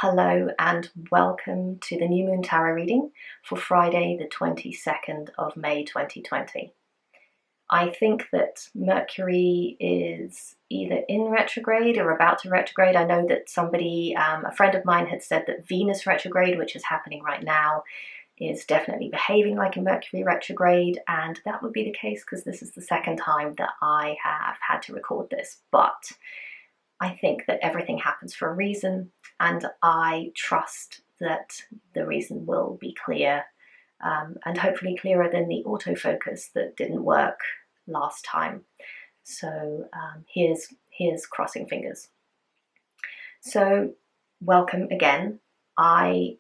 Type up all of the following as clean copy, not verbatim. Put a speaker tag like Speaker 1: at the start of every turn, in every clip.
Speaker 1: Hello and welcome to the New Moon Tarot reading for Friday the 22nd of May 2020. I think that Mercury is either in retrograde or about to retrograde. I know that somebody, a friend of mine had said that Venus retrograde, which is happening right now, is definitely behaving like a Mercury retrograde, and that would be the case because this is the second time that I have had to record this, but I think that everything happens for a reason, and I trust that the reason will be clear, and hopefully clearer than the autofocus that didn't work last time. So here's crossing fingers. So welcome again. I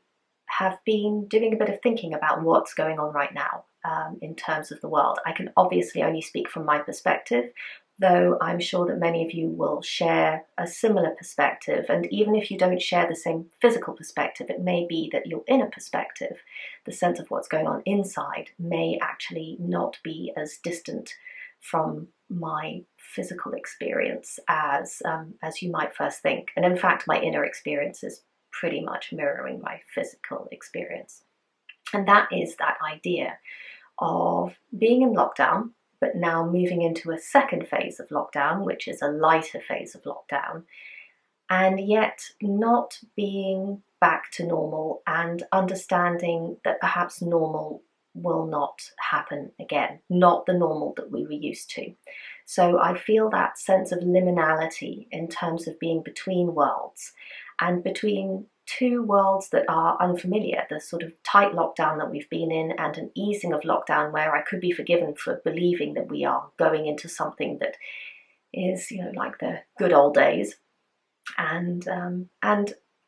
Speaker 1: have been doing a bit of thinking about what's going on right now in terms of the world. I can obviously only speak from my perspective, though I'm sure that many of you will share a similar perspective. And even if you don't share the same physical perspective, it may be that your inner perspective, the sense of what's going on inside, may actually not be as distant from my physical experience as you might first think. And in fact, my inner experience is pretty much mirroring my physical experience. And that is that idea of being in lockdown, but now moving into a second phase of lockdown, which is a lighter phase of lockdown, and yet not being back to normal and understanding that perhaps normal will not happen again, not the normal that we were used to. So I feel that sense of liminality in terms of being between worlds, and between two worlds that are unfamiliar, the sort of tight lockdown that we've been in and an easing of lockdown where I could be forgiven for believing that we are going into something that is, like the good old days, and then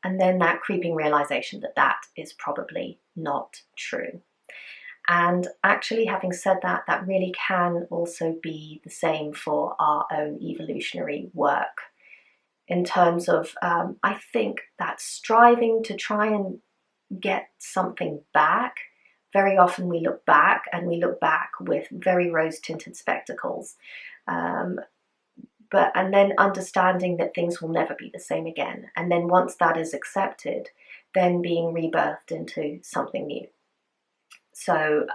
Speaker 1: that creeping realization that that is probably not true. And actually, having said that, that really can also be the same for our own evolutionary work. In terms of, I think that striving to try and get something back, very often we look back and we look back with very rose-tinted spectacles. And then understanding that things will never be the same again. And then once that is accepted, then being rebirthed into something new. So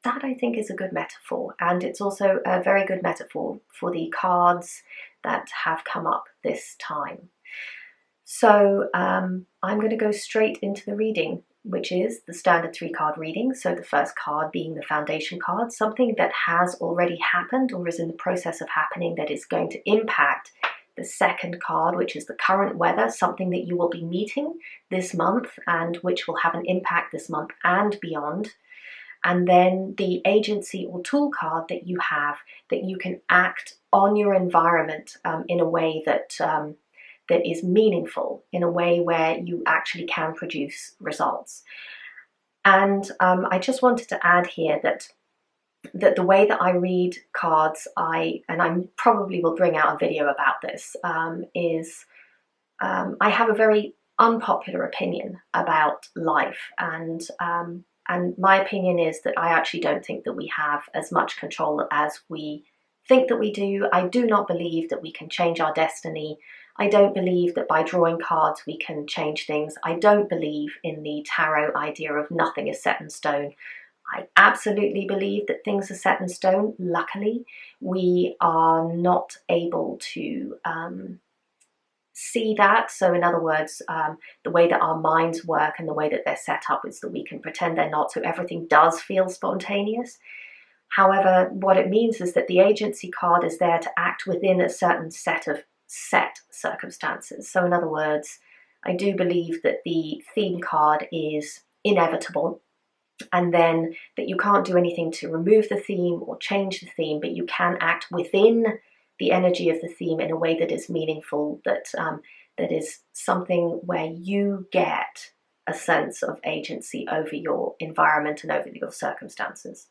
Speaker 1: that I think is a good metaphor, and it's also a very good metaphor for the cards that have come up this time. So I'm going to go straight into the reading, which is the standard 3-card reading. So the first card being the foundation card, something that has already happened or is in the process of happening that is going to impact the second card, which is the current weather, something that you will be meeting this month and which will have an impact this month and beyond. And then the agency or tool card that you have, that you can act on your environment in a way that is meaningful, in a way where you actually can produce results. And I just wanted to add here that the way that I read cards, I probably will bring out a video about this, is I have a very unpopular opinion about life, and my opinion is that I actually don't think that we have as much control as we think that we do. I do not believe that we can change our destiny. I don't believe that by drawing cards we can change things. I don't believe in the tarot idea of nothing is set in stone. I absolutely believe that things are set in stone. Luckily, we are not able to see that. So in other words, the way that our minds work and the way that they're set up is that we can pretend they're not, so everything does feel spontaneous. However, what it means is that the agency card is there to act within a certain set of circumstances. So in other words, I do believe that the theme card is inevitable, and then that you can't do anything to remove the theme or change the theme, but you can act within the energy of the theme in a way that is meaningful, that is something where you get a sense of agency over your environment and over your circumstances.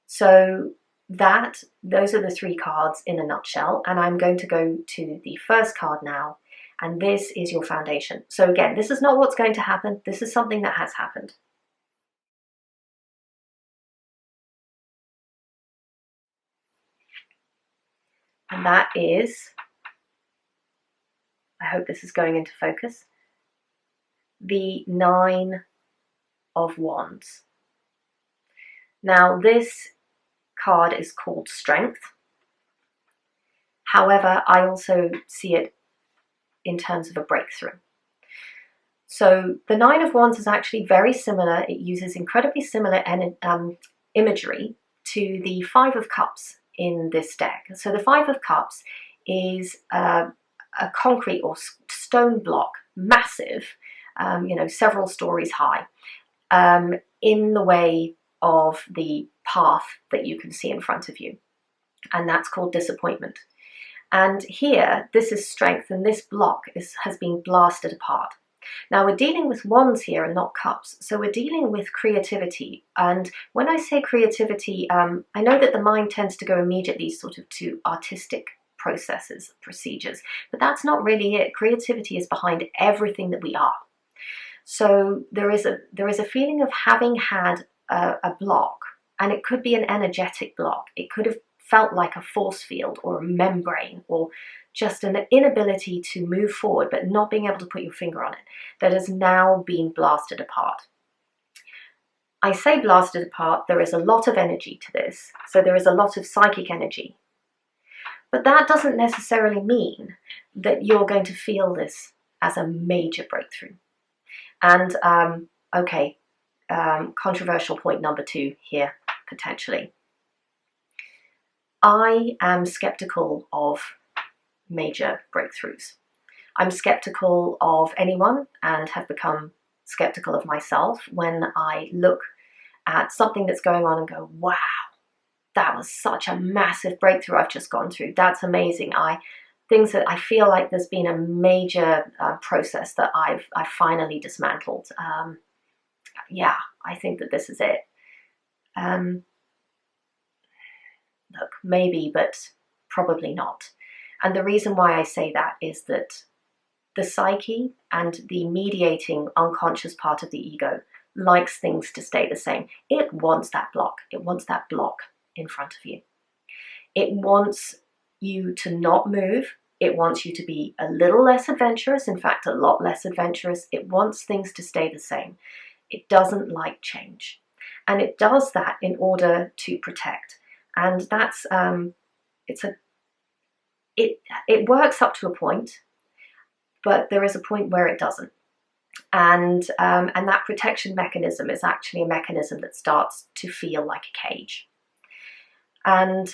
Speaker 1: So those are the 3 cards in a nutshell, and I'm going to go to the first card now, and this is your foundation. So again, this is not what's going to happen, this is something that has happened. And that is, I hope this is going into focus. The 9 of Wands. Now, this card is called Strength. However, I also see it in terms of a breakthrough. So the 9 of Wands is actually very similar. It uses incredibly similar imagery to the 5 of Cups in this deck. So the 5 of Cups is a concrete or stone block, massive, several stories high, in the way of the path that you can see in front of you. And that's called disappointment. And here, this is Strength, and this block has been blasted apart. Now, we're dealing with Wands here and not Cups, so we're dealing with creativity. And when I say creativity, I know that the mind tends to go immediately sort of to artistic processes, procedures, but that's not really it. Creativity is behind everything that we are. So there is a feeling of having had a block, and it could be an energetic block. It could have felt like a force field or a membrane or just an inability to move forward, but not being able to put your finger on it, that has now been blasted apart. I say blasted apart, there is a lot of energy to this, so there is a lot of psychic energy. But that doesn't necessarily mean that you're going to feel this as a major breakthrough. And, controversial point number 2 here, potentially. I am skeptical of major breakthroughs. I'm skeptical of anyone and have become skeptical of myself when I look at something that's going on and go, wow, that was such a massive breakthrough I've just gone through. That's amazing. Things that I feel like there's been a major process that I've finally dismantled. I think that this is it. Look, maybe, but probably not. And the reason why I say that is that the psyche and the mediating unconscious part of the ego likes things to stay the same. It wants that block. It wants that block in front of you. It wants you to not move. It wants you to be a little less adventurous, in fact, a lot less adventurous. It wants things to stay the same. It doesn't like change. And it does that in order to protect. And that's, it works up to a point, but there is a point where it doesn't. And that protection mechanism is actually a mechanism that starts to feel like a cage. And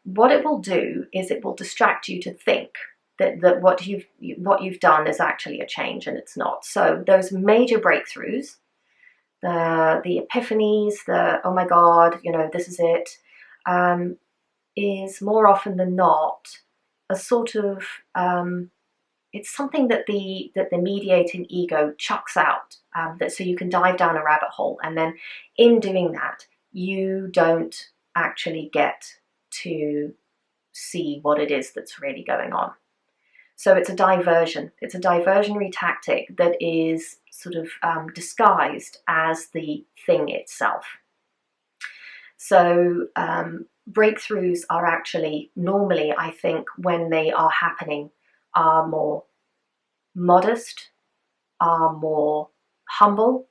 Speaker 1: what it will do is it will distract you to think that what you've done is actually a change, and it's not. So those major breakthroughs, the epiphanies, the oh my God, this is it, is more often than not a sort of it's something that the mediating ego chucks out, that so you can dive down a rabbit hole, and then in doing that you don't actually get to see what it is that's really going on. So it's a diversion. It's a diversionary tactic that is sort of disguised as the thing itself. So breakthroughs are actually normally, I think, when they are happening, are more modest, are more humble,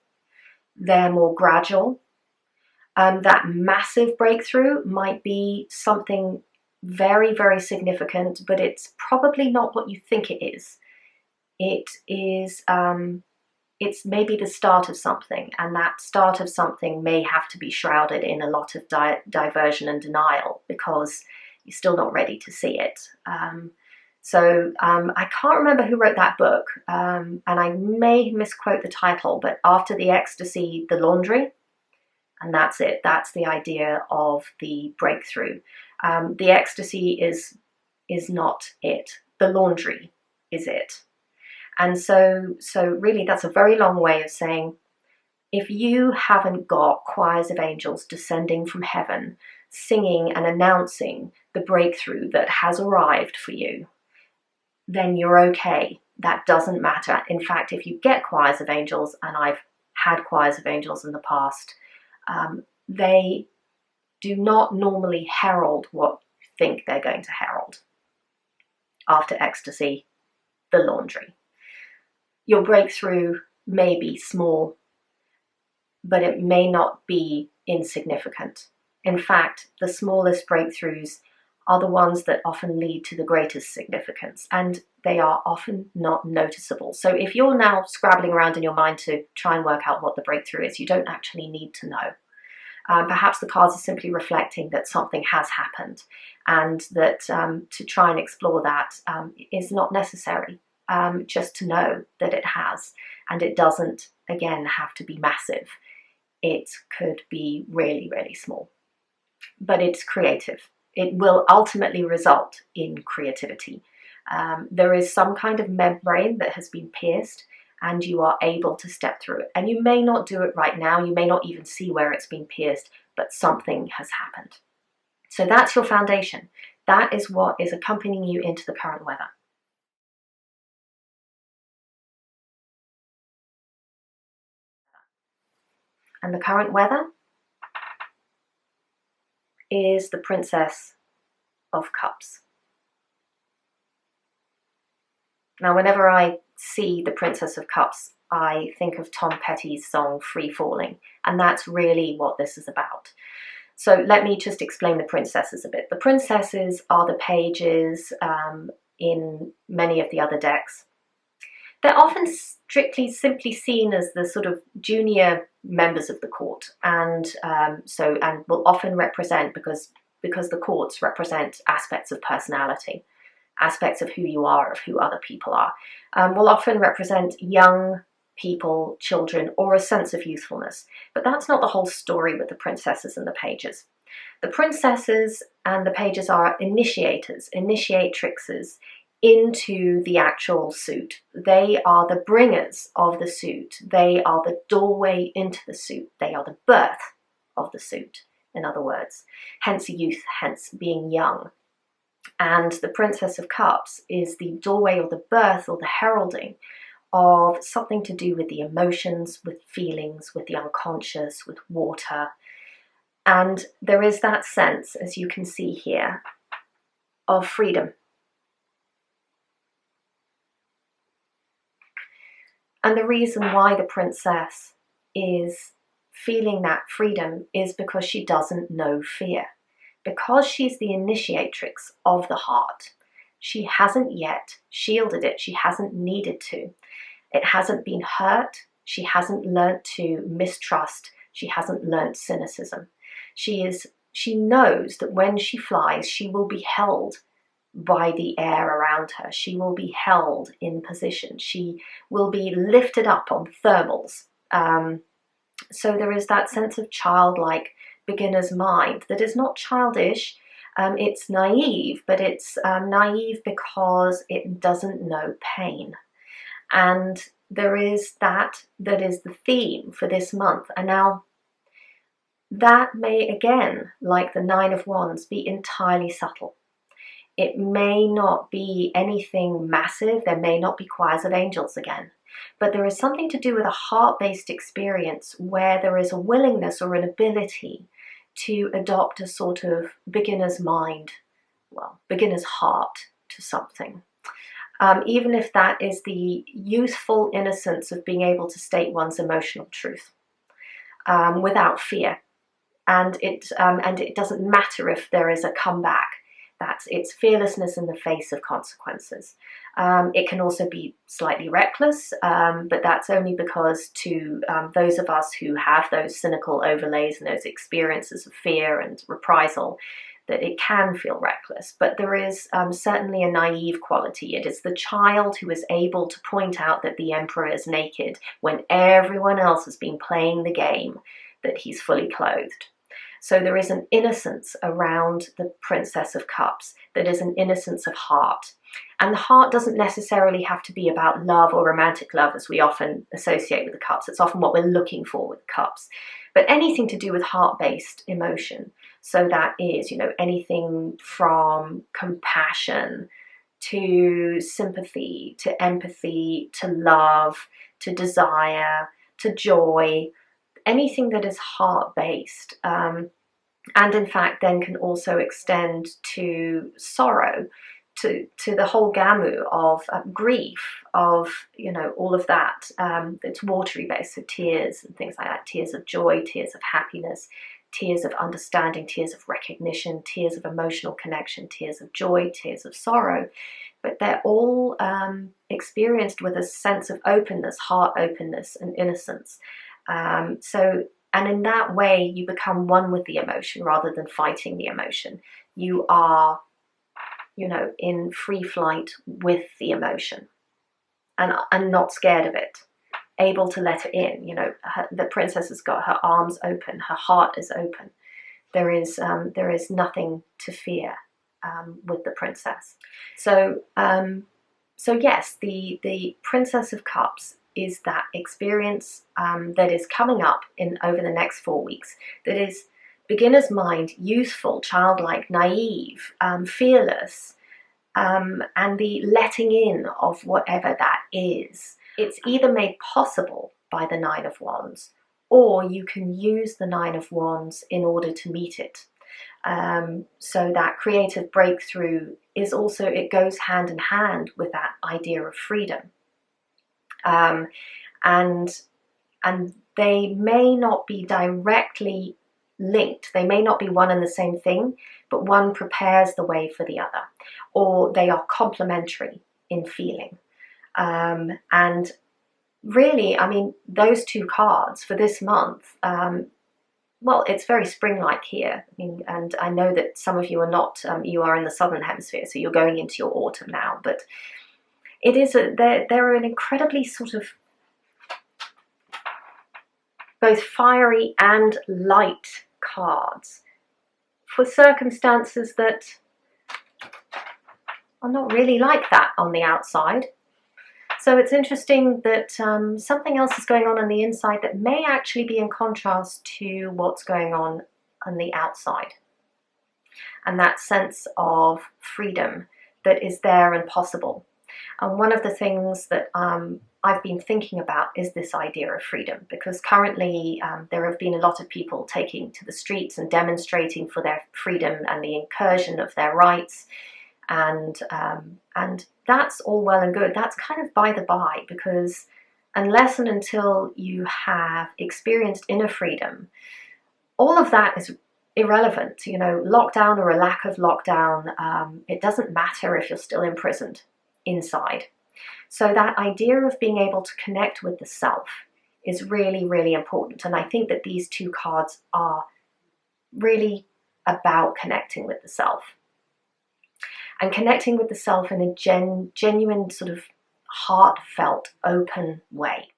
Speaker 1: they're more gradual. That massive breakthrough might be something very, very significant, but it's probably not what you think it is. It is, it's maybe the start of something, and that start of something may have to be shrouded in a lot of diversion and denial because you're still not ready to see it. So I can't remember who wrote that book, and I may misquote the title, but After the Ecstasy, the Laundry. And that's it. That's the idea of the breakthrough. The ecstasy is not it. The laundry is it. And so really that's a very long way of saying, if you haven't got choirs of angels descending from heaven, singing and announcing the breakthrough that has arrived for you, then you're okay. That doesn't matter. In fact, if you get choirs of angels, and I've had choirs of angels in the past, they do not normally herald what you think they're going to herald. After ecstasy, the laundry. Your breakthrough may be small, but it may not be insignificant. In fact, the smallest breakthroughs are the ones that often lead to the greatest significance, and they are often not noticeable. So if you're now scrabbling around in your mind to try and work out what the breakthrough is, you don't actually need to know. Perhaps the cards are simply reflecting that something has happened, and that to try and explore that is not necessary. Just to know that it has, and it doesn't, again, have to be massive. It could be really, really small, but it's creative. It will ultimately result in creativity. There is some kind of membrane that has been pierced, and you are able to step through it. And you may not do it right now, you may not even see where it's been pierced, but something has happened. So that's your foundation. That is what is accompanying you into the current weather. And the current weather is the Princess of Cups. Now, whenever I see the Princess of Cups, I think of Tom Petty's song Free Falling, and that's really what this is about. So let me just explain the princesses a bit. The princesses are the pages in many of the other decks. They're often simply seen as the sort of junior members of the court, and will often represent, because the courts represent aspects of personality, aspects of who you are, of who other people are, will often represent young people, children, or a sense of youthfulness. But that's not the whole story with the princesses and the pages. The princesses and the pages are initiators, initiatrixes into the actual suit. They are the bringers of the suit. They are the doorway into the suit. They are the birth of the suit, in other words. Hence youth, hence being young. And the Princess of Cups is the doorway or the birth or the heralding of something to do with the emotions, with feelings, with the unconscious, with water. And there is that sense, as you can see here, of freedom. And the reason why the princess is feeling that freedom is because she doesn't know fear. Because she's the initiatrix of the heart, she hasn't yet shielded it. She hasn't needed to. It hasn't been hurt. She hasn't learnt to mistrust. She hasn't learnt cynicism. She knows that when she flies, she will be held by the air around her. She will be held in position. She will be lifted up on thermals. So there is that sense of childlike beginner's mind that is not childish. It's naive, but it's naive because it doesn't know pain. And there is that is the theme for this month. And now that may, again, like the Nine of Wands, be entirely subtle. It may not be anything massive. There may not be choirs of angels again. But there is something to do with a heart-based experience where there is a willingness or an ability to adopt a sort of beginner's mind, beginner's heart to something. Even if that is the youthful innocence of being able to state one's emotional truth without fear. And it doesn't matter if there is a comeback. It's fearlessness in the face of consequences. It can also be slightly reckless, but that's only because to those of us who have those cynical overlays and those experiences of fear and reprisal, that it can feel reckless. But there is certainly a naive quality. It is the child who is able to point out that the emperor is naked when everyone else has been playing the game, that he's fully clothed. So there is an innocence around the Princess of Cups that is an innocence of heart. And the heart doesn't necessarily have to be about love or romantic love, as we often associate with the cups. It's often what we're looking for with cups. But anything to do with heart-based emotion. So that is, anything from compassion to sympathy, to empathy, to love, to desire, to joy, anything that is heart-based. And in fact then can also extend to sorrow, to the whole gamut of grief, of, you know, all of that. It's watery based, so tears and things like that, tears of joy, tears of happiness, tears of understanding, tears of recognition, tears of emotional connection, tears of joy, tears of sorrow. But they're all experienced with a sense of openness, heart openness and innocence. And in that way, you become one with the emotion rather than fighting the emotion. You are, you know, in free flight with the emotion and not scared of it, able to let it in. You know, the princess has got her arms open, her heart is open. There is nothing to fear with the princess. So yes, the Princess of Cups is that experience that is coming up over the next 4 weeks, that is beginner's mind, youthful, childlike, naive, fearless, and the letting in of whatever that is. It's either made possible by the Nine of Wands, or you can use the Nine of Wands in order to meet it. So that creative breakthrough is also, it goes hand in hand with that idea of freedom. And they may not be directly linked. They may not be one and the same thing, but one prepares the way for the other, or they are complementary in feeling. And really, I mean, those two cards for this month, well, it's very spring-like here. I mean, and I know that some of you are not, you are in the southern hemisphere, so you're going into your autumn now, but it is, they're an incredibly sort of both fiery and light cards for circumstances that are not really like that on the outside. So it's interesting that something else is going on the inside that may actually be in contrast to what's going on the outside. And that sense of freedom that is there and possible. And one of the things that I've been thinking about is this idea of freedom, because currently there have been a lot of people taking to the streets and demonstrating for their freedom and the incursion of their rights. And that's all well and good. That's kind of by the by, because unless and until you have experienced inner freedom, all of that is irrelevant. You know, lockdown or a lack of lockdown, it doesn't matter if you're still imprisoned inside. So that idea of being able to connect with the self is really, really important. And I think that these two cards are really about connecting with the self. And connecting with the self in a genuine sort of heartfelt, open way.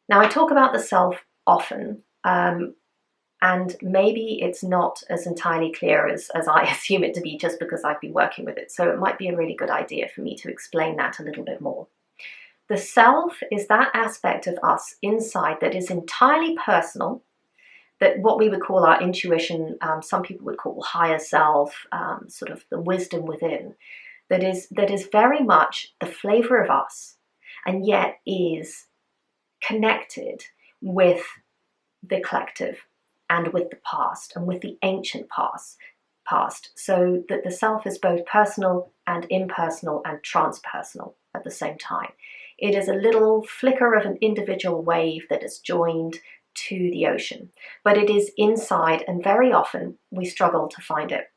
Speaker 1: Now, I talk about the self often, and maybe it's not as entirely clear as I assume it to be just because I've been working with it. So it might be a really good idea for me to explain that a little bit more. The self is that aspect of us inside that is entirely personal, that what we would call our intuition, some people would call higher self, sort of the wisdom within, that is very much the flavor of us, and yet is connected with the collective and with the past and with the ancient past, so that the self is both personal and impersonal and transpersonal at the same time. It is a little flicker of an individual wave that is joined to the ocean, but it is inside, and very often we struggle to find it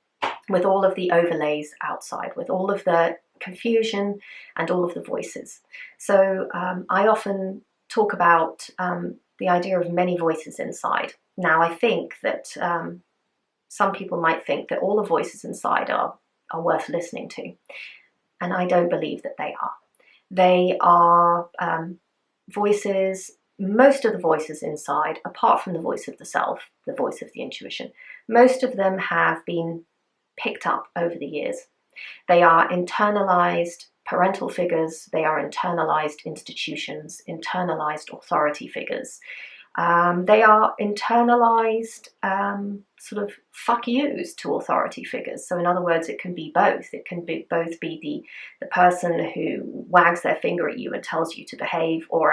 Speaker 1: with all of the overlays outside, with all of the confusion and all of the voices. So I often talk about the idea of many voices inside. Now, I think that some people might think that all the voices inside are worth listening to, and I don't believe that they are. They are voices. Most of the voices inside, apart from the voice of the self, the voice of the intuition, most of them have been picked up over the years. They are internalized parental figures, they are internalized institutions, internalized authority figures, They are internalized sort of fuck yous to authority figures. So in other words, it can be both. It can be both be the person who wags their finger at you and tells you to behave, or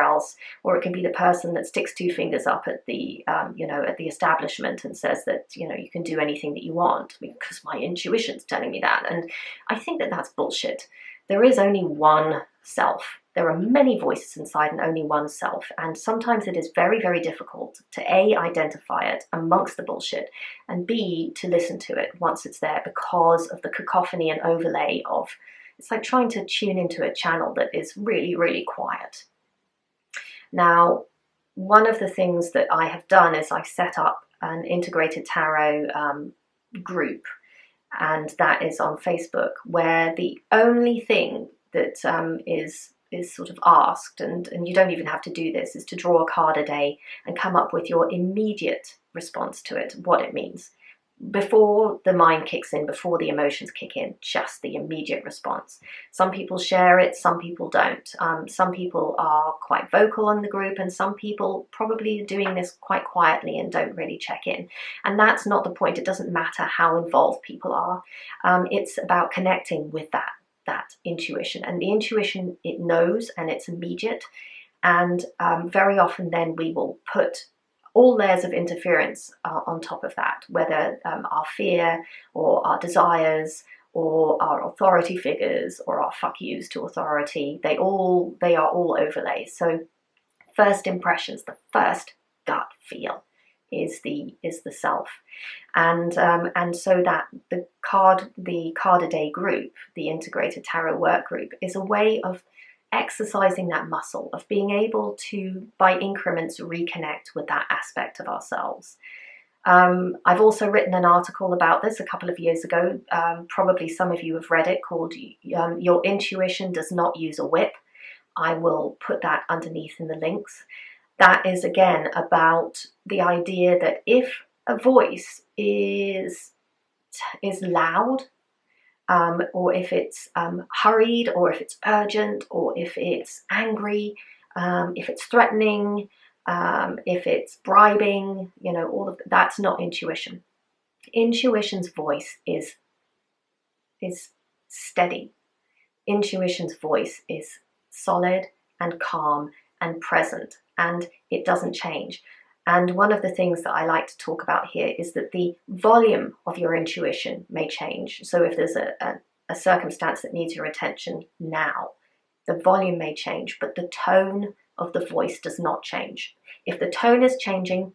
Speaker 1: it can be the person that sticks two fingers up at the at the establishment and says that you can do anything that you want because my intuition's telling me that. And I think that that's bullshit. There is only one self. There are many voices inside and only one self, and sometimes it is very, very difficult to A, identify it amongst the bullshit, and B, to listen to it once it's there because of the cacophony and overlay of, it's like trying to tune into a channel that is really, really quiet. Now, one of the things that I have done is I set up an integrated tarot group, and that is on Facebook, where the only thing that is sort of asked, and you don't even have to do this, is to draw a card a day and come up with your immediate response to it, what it means. Before the mind kicks in, before the emotions kick in, just the immediate response. Some people share it, some people don't. Some people are quite vocal in the group, and some people probably are doing this quite quietly and don't really check in. And that's not the point. It doesn't matter how involved people are. It's about connecting with that intuition. And the intuition, it knows and it's immediate. And very often then we will put all layers of interference on top of that, whether our fear or our desires or our authority figures or our fuck yous to authority. They are all overlays. So first impressions, the first gut feel is the self, and so that the card a day group, the integrated tarot work group, is a way of exercising that muscle of being able to, by increments, reconnect with that aspect of ourselves. I've also written an article about this a couple of years ago. Probably some of you have read it, called "Your Intuition Does Not Use a Whip." I will put that underneath in the links. That is again about the idea that if a voice is loud, or if it's hurried, or if it's urgent, or if it's angry, if it's threatening, if it's bribing, all of that's not intuition. Intuition's voice is steady. Intuition's voice is solid and calm and present, and it doesn't change. And one of the things that I like to talk about here is that the volume of your intuition may change. So if there's a circumstance that needs your attention now, the volume may change, but the tone of the voice does not change. If the tone is changing,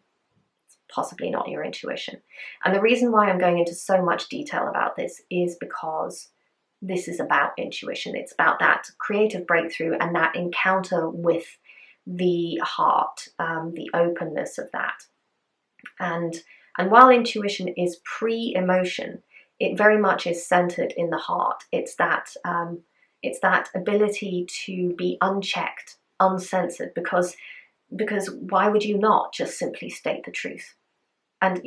Speaker 1: it's possibly not your intuition. And the reason why I'm going into so much detail about this is because this is about intuition. It's about that creative breakthrough and that encounter with the heart, the openness of that. And while intuition is pre-emotion, it very much is centered in the heart. It's that ability to be unchecked, uncensored, because why would you not just simply state the truth? And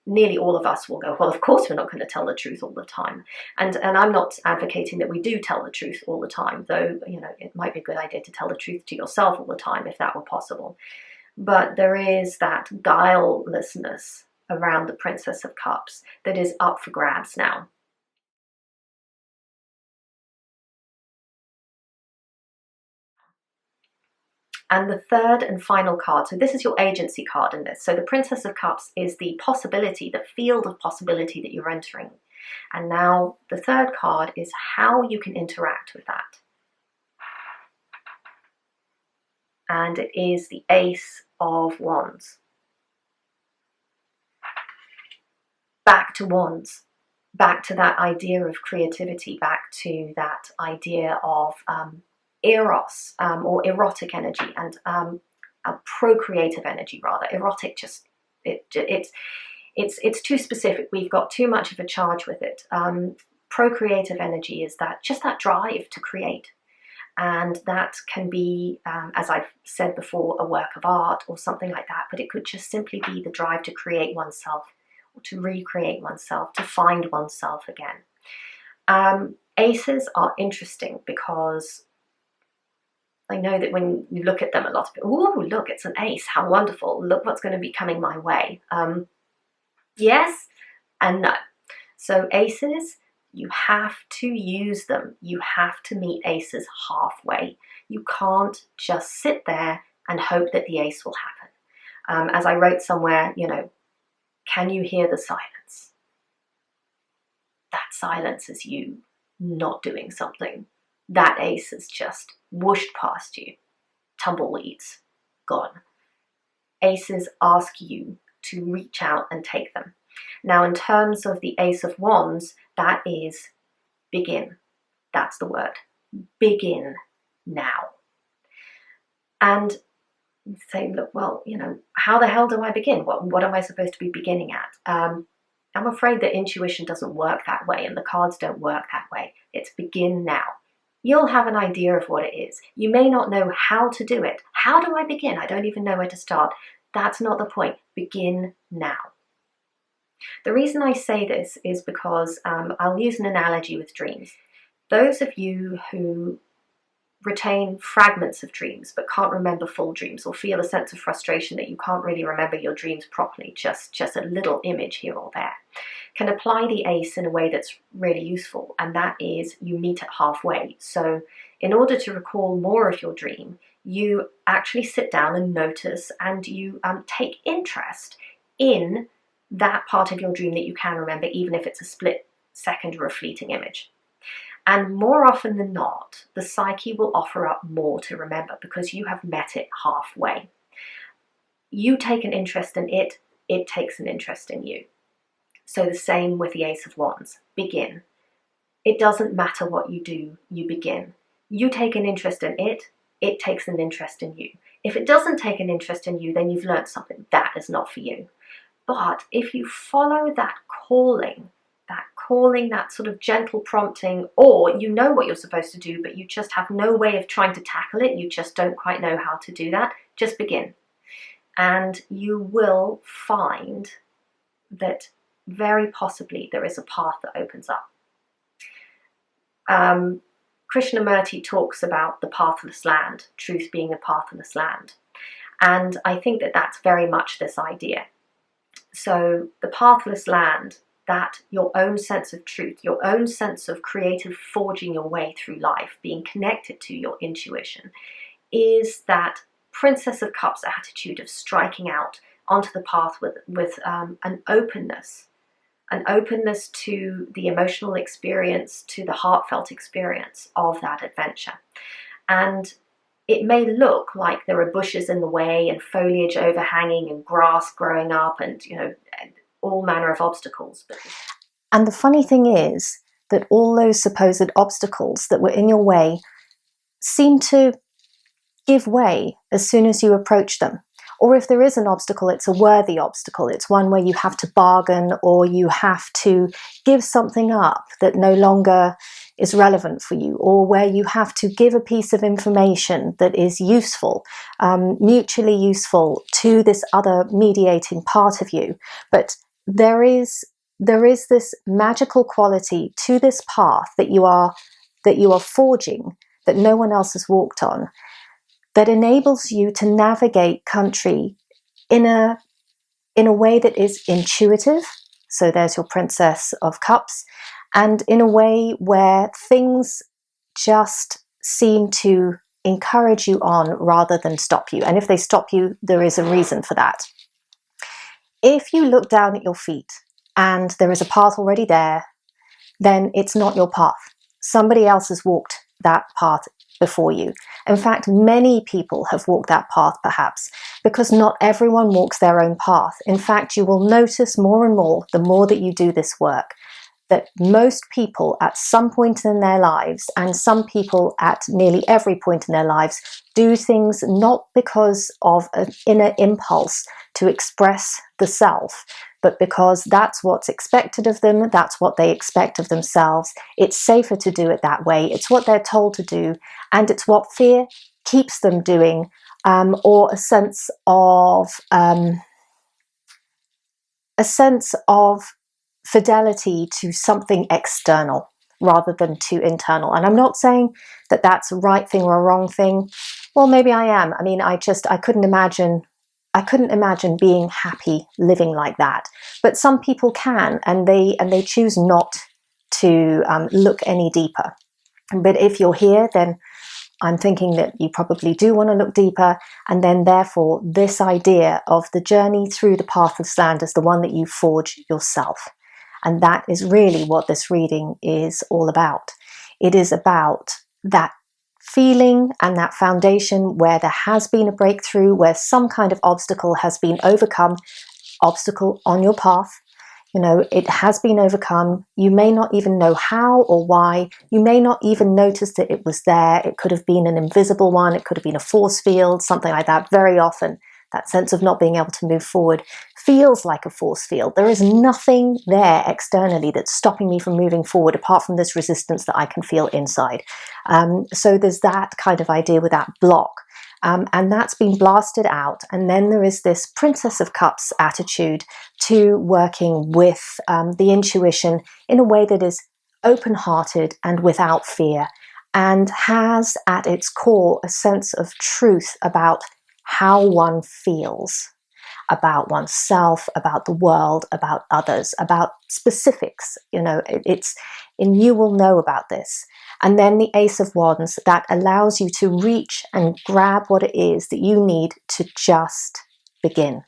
Speaker 1: nearly all of us will go, well, of course we're not going to tell the truth all the time. And I'm not advocating that we do tell the truth all the time, though, it might be a good idea to tell the truth to yourself all the time if that were possible. But there is that guilelessness around the Princess of Cups that is up for grabs now. And the third and final card, so this is your agency card in this. So the Princess of Cups is the possibility, the field of possibility that you're entering. And now the third card is how you can interact with that. And it is the Ace of Wands. Back to Wands. Back to that idea of creativity, back to that idea of eros, or erotic energy, and a procreative energy rather. Erotic, just it's too specific. We've got too much of a charge with it. Procreative energy is that drive to create, and that can be, as I've said before, a work of art or something like that. But it could just simply be the drive to create oneself, or to recreate oneself, to find oneself again. Aces are interesting because I know that when you look at them, a lot of people, oh, look, it's an ace, how wonderful, look what's going to be coming my way. Yes and no. So aces, you have to use them. You have to meet aces halfway. You can't just sit there and hope that the ace will happen. As I wrote somewhere, can you hear the silence? That silence is you not doing something. That ace has just whooshed past you. Tumbleweeds, gone. Aces ask you to reach out and take them. Now, in terms of the Ace of Wands, that is begin. That's the word. Begin now. And say, look, well, how the hell do I begin? What am I supposed to be beginning at? I'm afraid that intuition doesn't work that way, and the cards don't work that way. It's begin now. You'll have an idea of what it is. You may not know how to do it. How do I begin? I don't even know where to start. That's not the point. Begin now. The reason I say this is because I'll use an analogy with dreams. Those of you who retain fragments of dreams but can't remember full dreams, or feel a sense of frustration that you can't really remember your dreams properly, just a little image here or there, can apply the ace in a way that's really useful, and that is you meet it halfway. So in order to recall more of your dream, you actually sit down and notice, and you take interest in that part of your dream that you can remember, even if it's a split second or a fleeting image. And more often than not, the psyche will offer up more to remember because you have met it halfway. You take an interest in it, it takes an interest in you. So the same with the Ace of Wands. Begin. It doesn't matter what you do, you begin. You take an interest in it, it takes an interest in you. If it doesn't take an interest in you, then you've learned something. That is not for you. But if you follow that calling, that sort of gentle prompting, or you know what you're supposed to do, but you just have no way of trying to tackle it, you just don't quite know how to do that, just begin. And you will find that very possibly there is a path that opens up. Krishnamurti talks about the pathless land, truth being a pathless land. And I think that that's very much this idea. So the pathless land, that your own sense of truth, your own sense of creative forging your way through life, being connected to your intuition, is that Princess of Cups attitude of striking out onto the path with an openness to the emotional experience, to the heartfelt experience of that adventure. And it may look like there are bushes in the way and foliage overhanging and grass growing up and, all manner of obstacles. And the funny thing is that all those supposed obstacles that were in your way seem to give way as soon as you approach them. Or if there is an obstacle, it's a worthy obstacle. It's one where you have to bargain or you have to give something up that no longer is relevant for you, or where you have to give a piece of information that is useful, mutually useful to this other mediating part of you. But there is this magical quality to this path that you are forging, that no one else has walked on, that enables you to navigate country in a way that is intuitive. So there's your Princess of Cups, and in a way where things just seem to encourage you on rather than stop you. And if they stop you, there is a reason for that. If you look down at your feet and there is a path already there, then it's not your path. Somebody else has walked that path before you. In fact, many people have walked that path perhaps, because not everyone walks their own path. In fact, you will notice more and more, the more that you do this work, that most people at some point in their lives, and some people at nearly every point in their lives, do things not because of an inner impulse to express the self, but because that's what's expected of them, that's what they expect of themselves. It's safer to do it that way. It's what they're told to do, and it's what fear keeps them doing, or a sense of fidelity to something external. rather than too internal. And I'm not saying that that's a right thing or a wrong thing. Well, maybe I am. I mean, I couldn't imagine being happy living like that. But some people can, and they choose not to look any deeper. But if you're here, then I'm thinking that you probably do want to look deeper, and then therefore this idea of the journey through the path of sand is the one that you forge yourself. And that is really what this reading is all about. It is about that feeling and that foundation where there has been a breakthrough, where some kind of obstacle has been overcome, obstacle on your path. You know, it has been overcome. You may not even know how or why. You may not even notice that it was there. It could have been an invisible one. It could have been a force field, something like that. Very often, that sense of not being able to move forward feels like a force field. There is nothing there externally that's stopping me from moving forward apart from this resistance that I can feel inside. So there's that kind of idea with that block. And that's been blasted out. And then there is this Princess of Cups attitude to working with the intuition in a way that is open-hearted and without fear, and has at its core a sense of truth about how one feels, about oneself, about the world, about others, about specifics. You know, and you will know about this. And then the Ace of Wands, that allows you to reach and grab what it is that you need to just begin.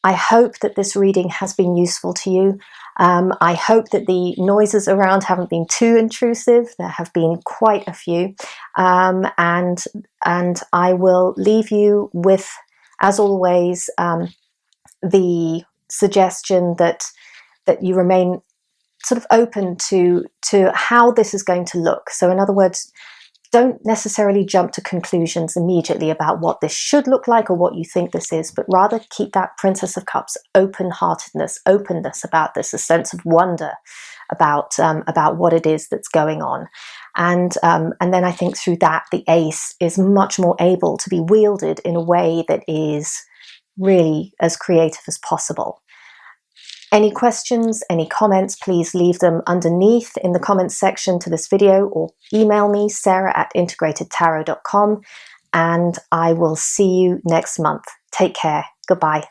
Speaker 1: I hope that this reading has been useful to you. I hope that the noises around haven't been too intrusive. There have been quite a few. And I will leave you with, as always, the suggestion that you remain sort of open to how this is going to look. So in other words, don't necessarily jump to conclusions immediately about what this should look like or what you think this is, but rather keep that Princess of Cups openness about this, a sense of wonder about what it is that's going on. And then I think through that, the Ace is much more able to be wielded in a way that is really as creative as possible. Any questions, any comments, please leave them underneath in the comments section to this video, or email me, sarah@integratedtarot.com, and I will see you next month. Take care. Goodbye.